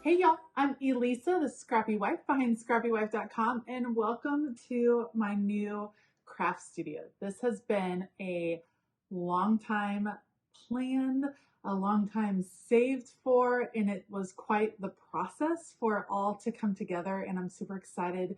Hey y'all, I'm Elisa, the Scrappy Wife behind ScrappyWife.com, and welcome to my new craft studio. This has been a long time planned, a long time saved for, and it was quite the process for it all to come together. And I'm super excited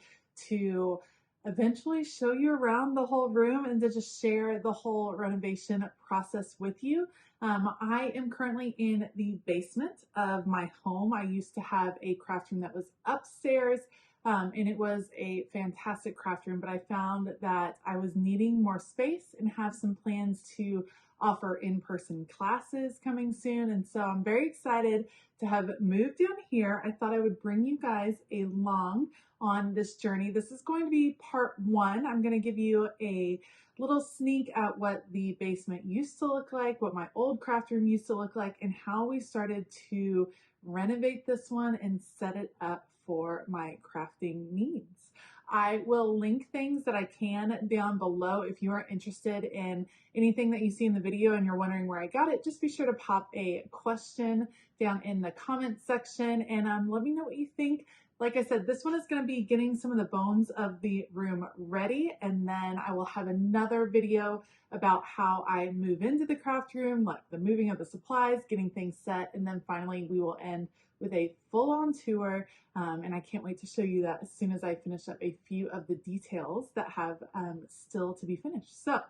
to eventually show you around the whole room and to just share the whole renovation process with you. I am currently in the basement of my home. I used to have a craft room that was upstairs, and it was a fantastic craft room, but I found that I was needing more space and have some plans to offer in-person classes coming soon. And so I'm very excited to have moved down here. I thought I would bring you guys along on this journey. This is going to be part one. I'm going to give you a little sneak at what the basement used to look like, what my old craft room used to look like, and how we started to renovate this one and set it up for my crafting needs. I will link things that I can down below. If you are interested in anything that you see in the video and you're wondering where I got it, just be sure to pop a question down in the comment section and let me know what you think. Like I said, this one is going to be getting some of the bones of the room ready, and then I will have another video about how I move into the craft room, like the moving of the supplies, getting things set, and then finally we will end with a full-on tour, and I can't wait to show you that as soon as I finish up a few of the details that have still to be finished. So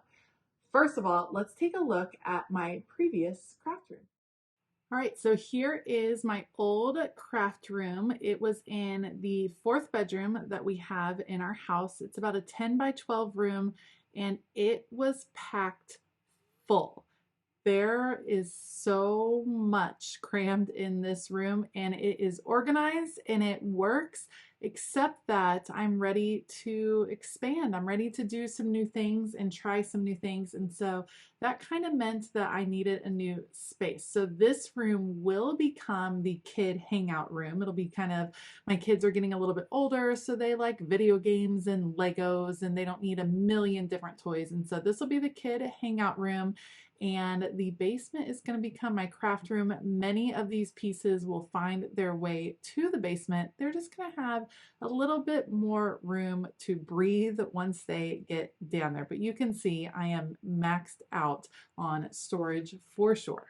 first of all, let's take a look at my previous craft room. All right, so here is my old craft room. It was in the fourth bedroom that we have in our house. It's about a 10 by 12 room, and it was packed full. There is so much crammed in this room, and it is organized and it works, except that I'm ready to expand. I'm ready to do some new things and try some new things. And so that kind of meant that I needed a new space. So this room will become the kid hangout room. It'll be kind of, my kids are getting a little bit older, so they like video games and Legos, and they don't need a million different toys. And so this will be the kid hangout room. And the basement is going to become my craft room. Many of these pieces will find their way to the basement. They're just going to have a little bit more room to breathe once they get down there. But you can see I am maxed out on storage for sure.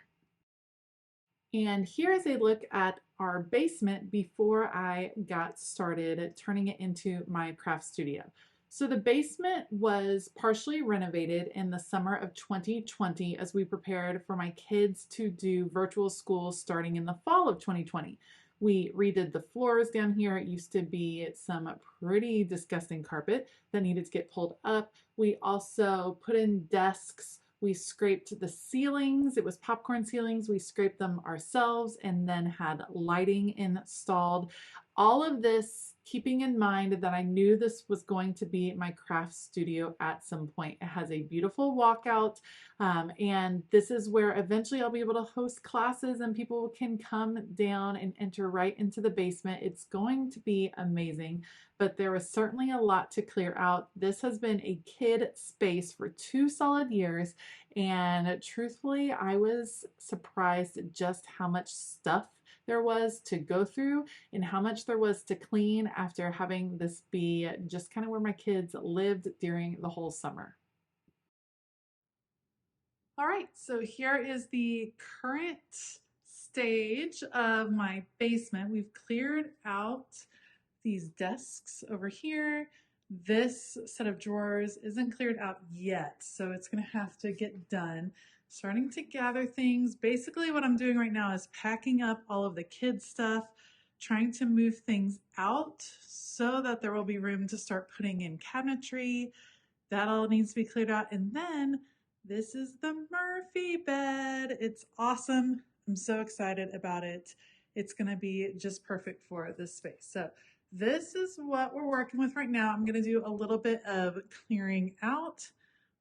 And here is a look at our basement before I got started turning it into my craft studio. So the basement was partially renovated in the summer of 2020 as we prepared for my kids to do virtual school starting in the fall of 2020. We redid the floors down here. It used to be some pretty disgusting carpet that needed to get pulled up. We also put in desks. We scraped the ceilings. It was popcorn ceilings. We scraped them ourselves and then had lighting installed. All of this keeping in mind that I knew this was going to be my craft studio at some point. It has a beautiful walkout, and this is where eventually I'll be able to host classes and people can come down and enter right into the basement. It's going to be amazing, but there was certainly a lot to clear out. This has been a kid space for 2 solid years, and truthfully, I was surprised at just how much stuff there was to go through and how much there was to clean after having this be just kind of where my kids lived during the whole summer. All right, so here is the current stage of my basement. We've cleared out these desks over here. This set of drawers isn't cleared out yet, so it's gonna have to get done. Starting to gather things. Basically what I'm doing right now is packing up all of the kids' stuff, trying to move things out so that there will be room to start putting in cabinetry. That all needs to be cleared out. And then this is the Murphy bed. It's awesome. I'm so excited about it. It's gonna be just perfect for this space. So this is what we're working with right now. I'm gonna do a little bit of clearing out.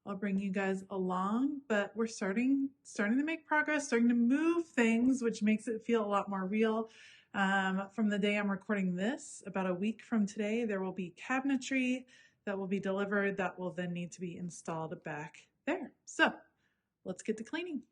I'll bring you guys along, but we're starting to make progress, starting to move things, which makes it feel a lot more real. From the day I'm recording this, about a week from today, there will be cabinetry that will be delivered that will then need to be installed back there. So let's get to cleaning.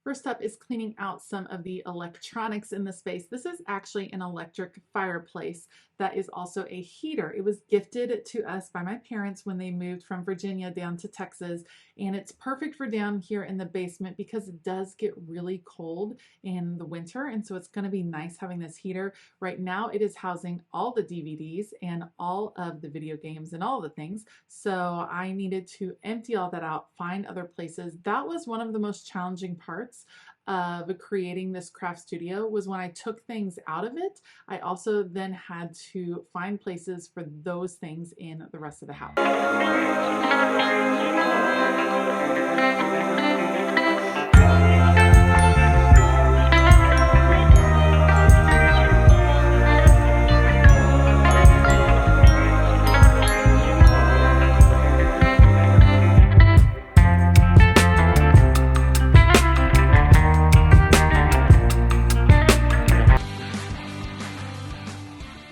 First up is cleaning out some of the electronics in the space. This is actually an electric fireplace that is also a heater. It was gifted to us by my parents when they moved from Virginia down to Texas, and it's perfect for down here in the basement because it does get really cold in the winter, and so it's going to be nice having this heater. Right now it is housing all the DVDs and all of the video games and all the things, so I needed to empty all that out, find other places. That was one of the most challenging parts of creating this craft studio, was when I took things out of it. I also then had to find places for those things in the rest of the house.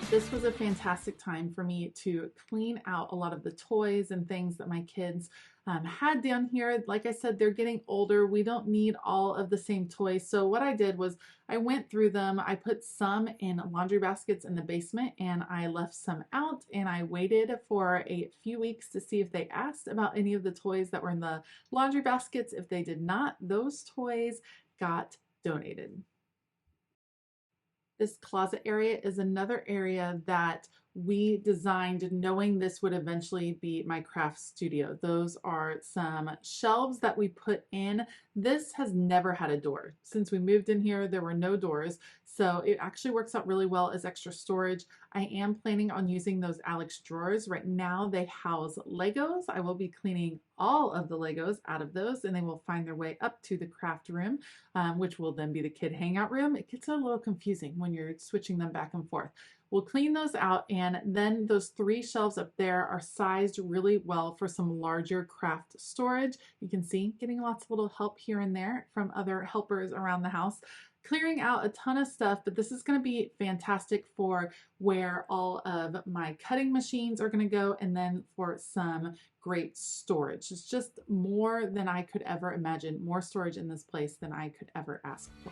This was a fantastic time for me to clean out a lot of the toys and things that my kids had down here. Like I said, they're getting older. We don't need all of the same toys. So what I did was I went through them. I put some in laundry baskets in the basement and I left some out, and I waited for a few weeks to see if they asked about any of the toys that were in the laundry baskets. If they did not, those toys got donated. This closet area is another area that we designed knowing this would eventually be my craft studio. Those are some shelves that we put in. This has never had a door. Since we moved in here, there were no doors, so it actually works out really well as extra storage. I am planning on using those Alex drawers. Right now they house Legos. I will be cleaning all of the Legos out of those, and they will find their way up to the craft room, which will then be the kid hangout room. It gets a little confusing when you're switching them back and forth. We'll clean those out, and then those 3 shelves up there are sized really well for some larger craft storage. You can see getting lots of little help here and there from other helpers around the house. Clearing out a ton of stuff, but this is going to be fantastic for where all of my cutting machines are going to go, and then for some great storage. It's just more than I could ever imagine, more storage in this place than I could ever ask for.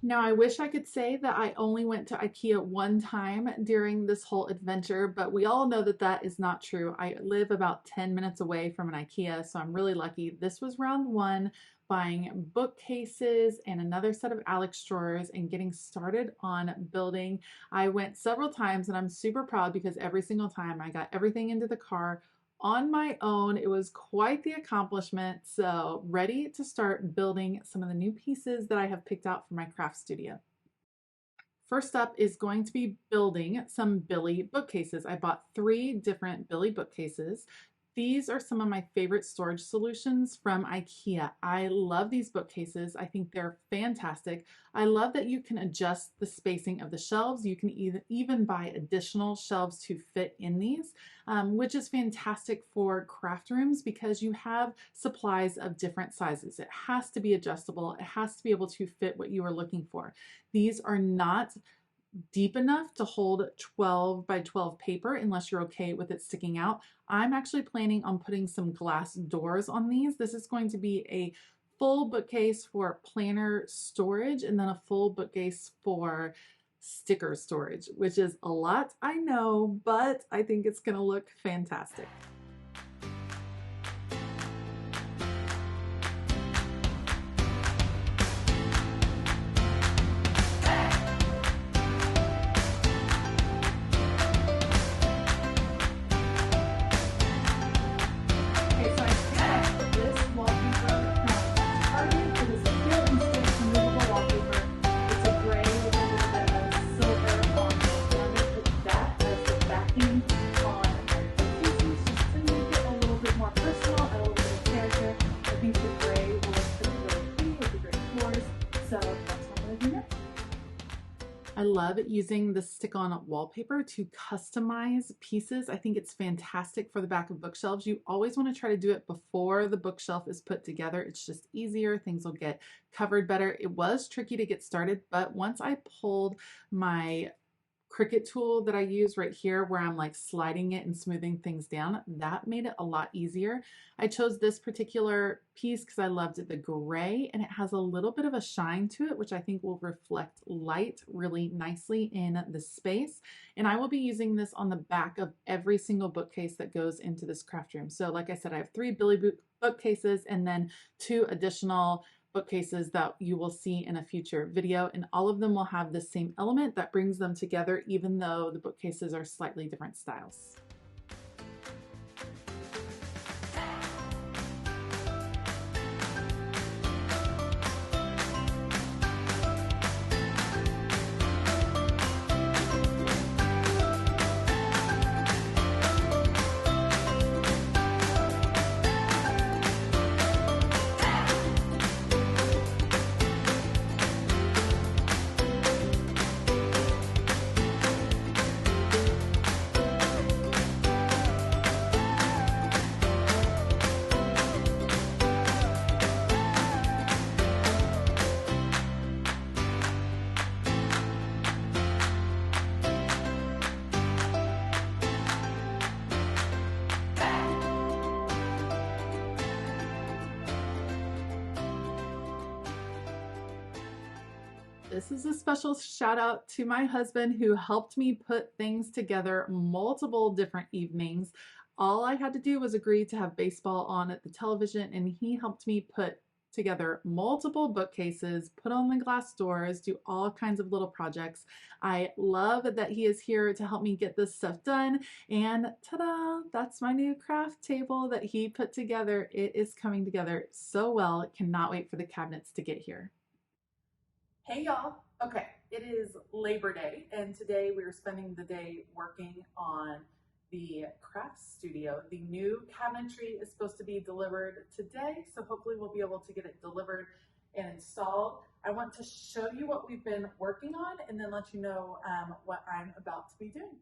Now, I wish I could say that I only went to IKEA one time during this whole adventure, but we all know that that is not true. I live about 10 minutes away from an IKEA, so I'm really lucky. This was round 1, buying bookcases and another set of Alex drawers and getting started on building. I went several times, and I'm super proud because every single time I got everything into the car on my own. It was quite the accomplishment. So ready to start building some of the new pieces that I have picked out for my craft studio. First up is going to be building some Billy bookcases. I bought 3 different Billy bookcases. These are some of my favorite storage solutions from IKEA. I love these bookcases. I think they're fantastic. I love that you can adjust the spacing of the shelves. You can even buy additional shelves to fit in these, which is fantastic for craft rooms because you have supplies of different sizes. It has to be adjustable. It has to be able to fit what you are looking for. These are not deep enough to hold 12 by 12 paper unless you're okay with it sticking out. I'm actually planning on putting some glass doors on these. This is going to be a full bookcase for planner storage and then a full bookcase for sticker storage, which is a lot, I know, but I think it's going to look fantastic. So that's what I'm gonna do next. I love using the stick-on wallpaper to customize pieces. I think it's fantastic for the back of bookshelves. You always want to try to do it before the bookshelf is put together. It's just easier. Things will get covered better. It was tricky to get started, but once I pulled my Cricut tool that I use right here where I'm like sliding it and smoothing things down, that made it a lot easier. I chose this particular piece because I loved the gray and it has a little bit of a shine to it, which I think will reflect light really nicely in the space. And I will be using this on the back of every single bookcase that goes into this craft room. So like I said, I have 3 Billy bookcases and then 2 additional bookcases that you will see in a future video, and all of them will have the same element that brings them together even though the bookcases are slightly different styles. This is a special shout out to my husband who helped me put things together multiple different evenings. All I had to do was agree to have baseball on at the television, and he helped me put together multiple bookcases, put on the glass doors, do all kinds of little projects. I love that he is here to help me get this stuff done. And ta-da, that's my new craft table that he put together. It is coming together so well. Cannot wait for the cabinets to get here. Hey y'all. Okay, it is Labor Day, and today we are spending the day working on the craft studio. The new cabinetry is supposed to be delivered today, so hopefully we'll be able to get it delivered and installed. I want to show you what we've been working on and then let you know what I'm about to be doing.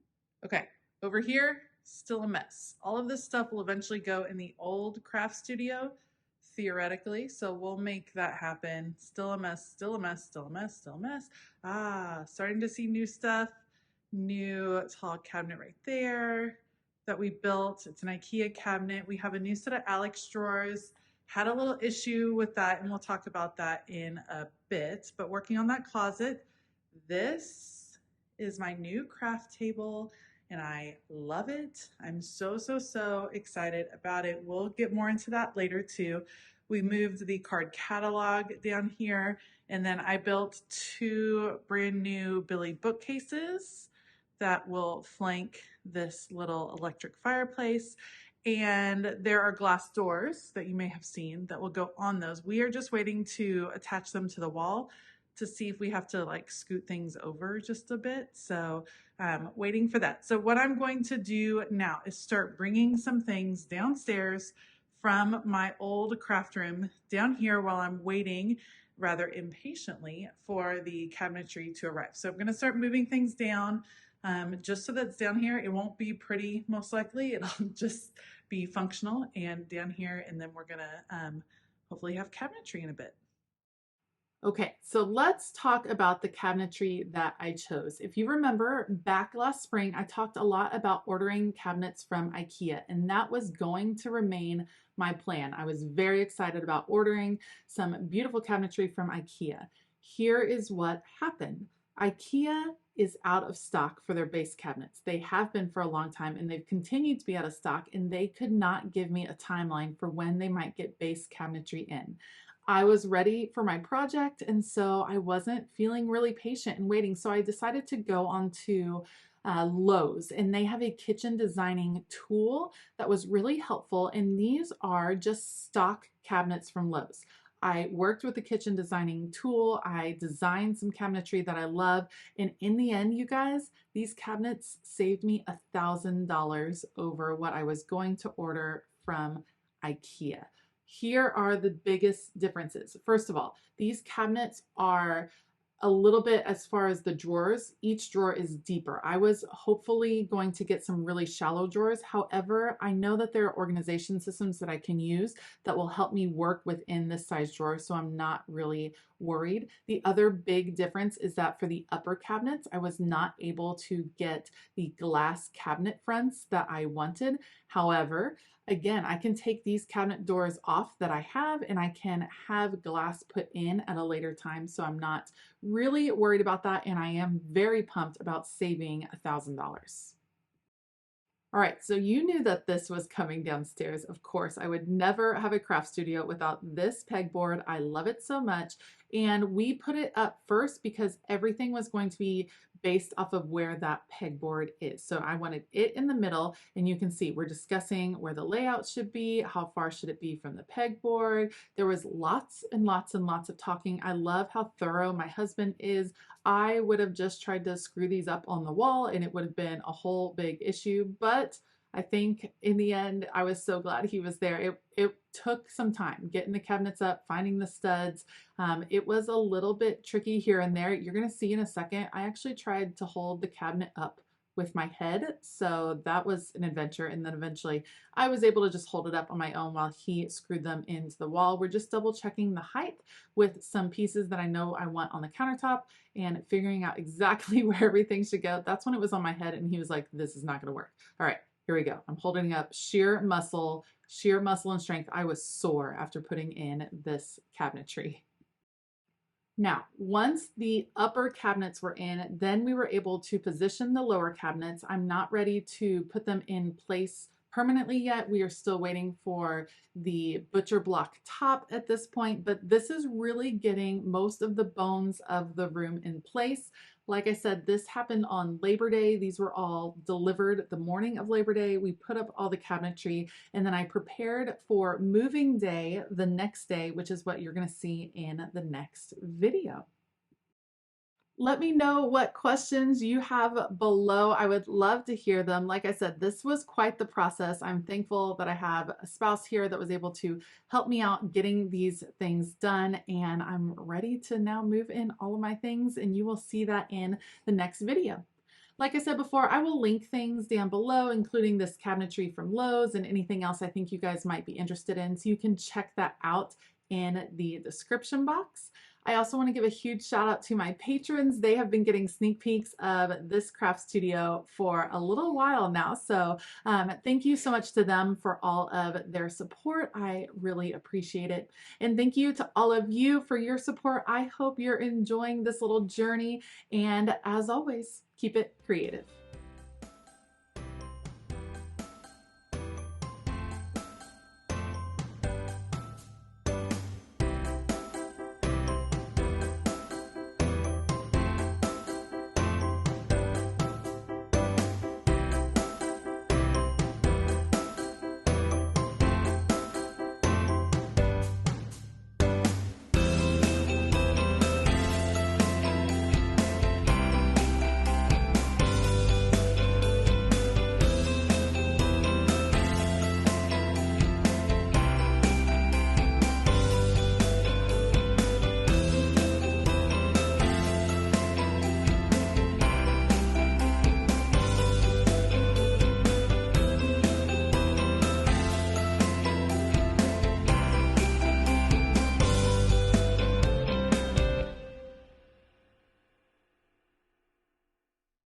Okay, over here, still a mess. All of this stuff will eventually go in the old craft studio, theoretically, so we'll make that happen. Still a mess, still a mess, still a mess, still a mess. Starting to see new stuff. New tall cabinet right there that we built. It's an IKEA cabinet. We have a new set of Alex drawers. Had a little issue with that, and we'll talk about that in a bit, but working on that closet. This is my new craft table, and I love it. I'm so excited about it. We'll get more into that later too. We moved the card catalog down here, and then I built 2 brand new Billy bookcases that will flank this little electric fireplace. And there are glass doors that you may have seen that will go on those. We are just waiting to attach them to the wall to see if we have to like scoot things over just a bit. So waiting for that. So what I'm going to do now is start bringing some things downstairs from my old craft room down here while I'm waiting rather impatiently for the cabinetry to arrive. So I'm going to start moving things down just so that it's down here. It won't be pretty, most likely. It'll just be functional and down here, and then we're gonna hopefully have cabinetry in a bit. Okay, so let's talk about the cabinetry that I chose. If you remember back last spring, I talked a lot about ordering cabinets from IKEA, and that was going to remain my plan. I was very excited about ordering some beautiful cabinetry from IKEA. Here is what happened. IKEA is out of stock for their base cabinets. They have been for a long time, and they've continued to be out of stock, and they could not give me a timeline for when they might get base cabinetry in. I was ready for my project, and so I wasn't feeling really patient and waiting. So I decided to go on to Lowe's, and they have a kitchen designing tool that was really helpful. And these are just stock cabinets from Lowe's. I worked with the kitchen designing tool. I designed some cabinetry that I love. And in the end, you guys, these cabinets saved me $1,000 over what I was going to order from IKEA. Here are the biggest differences. First of all, these cabinets are a little bit, as far as the drawers, each drawer is deeper. I was hopefully going to get some really shallow drawers. However, I know that there are organization systems that I can use that will help me work within this size drawer, so I'm not really worried. The other big difference is that for the upper cabinets, I was not able to get the glass cabinet fronts that I wanted. However, again, I can take these cabinet doors off that I have, and I can have glass put in at a later time, so I'm not really worried about that, and I am very pumped about saving $1,000. All right, so you knew that this was coming downstairs. Of course, I would never have a craft studio without this pegboard. I love it so much. And we put it up first because everything was going to be based off of where that pegboard is. So I wanted it in the middle, and you can see we're discussing where the layout should be, how far should it be from the pegboard. There was lots and lots and lots of talking. I love how thorough my husband is. I would have just tried to screw these up on the wall and it would have been a whole big issue, but I think in the end, I was so glad he was there. It took some time getting the cabinets up, finding the studs. It was a little bit tricky here and there. You're gonna see in a second, I actually tried to hold the cabinet up with my head, so that was an adventure, and then eventually I was able to just hold it up on my own while he screwed them into the wall. We're just double checking the height with some pieces that I know I want on the countertop and figuring out exactly where everything should go. That's when it was on my head and he was like, this is not gonna work. All right, here we go. I'm holding up sheer muscle and strength. I was sore after putting in this cabinetry. Now, once the upper cabinets were in, then we were able to position the lower cabinets. I'm not ready to put them in place permanently yet. We are still waiting for the butcher block top at this point, but this is really getting most of the bones of the room in place. Like I said, this happened on Labor Day. These were all delivered the morning of Labor Day. We put up all the cabinetry, and then I prepared for moving day the next day, which is what you're going to see in the next video. Let me know what questions you have below. I would love to hear them. Like I said, this was quite the process. I'm thankful that I have a spouse here that was able to help me out getting these things done, and I'm ready to now move in all of my things, and you will see that in the next video. Like I said before, I will link things down below, including this cabinetry from Lowe's and anything else I think you guys might be interested in, so you can check that out in the description box. I also want to give a huge shout out to my patrons. They have been getting sneak peeks of this craft studio for a little while now. So thank you so much to them for all of their support. I really appreciate it. And thank you to all of you for your support. I hope you're enjoying this little journey. And as always, keep it creative.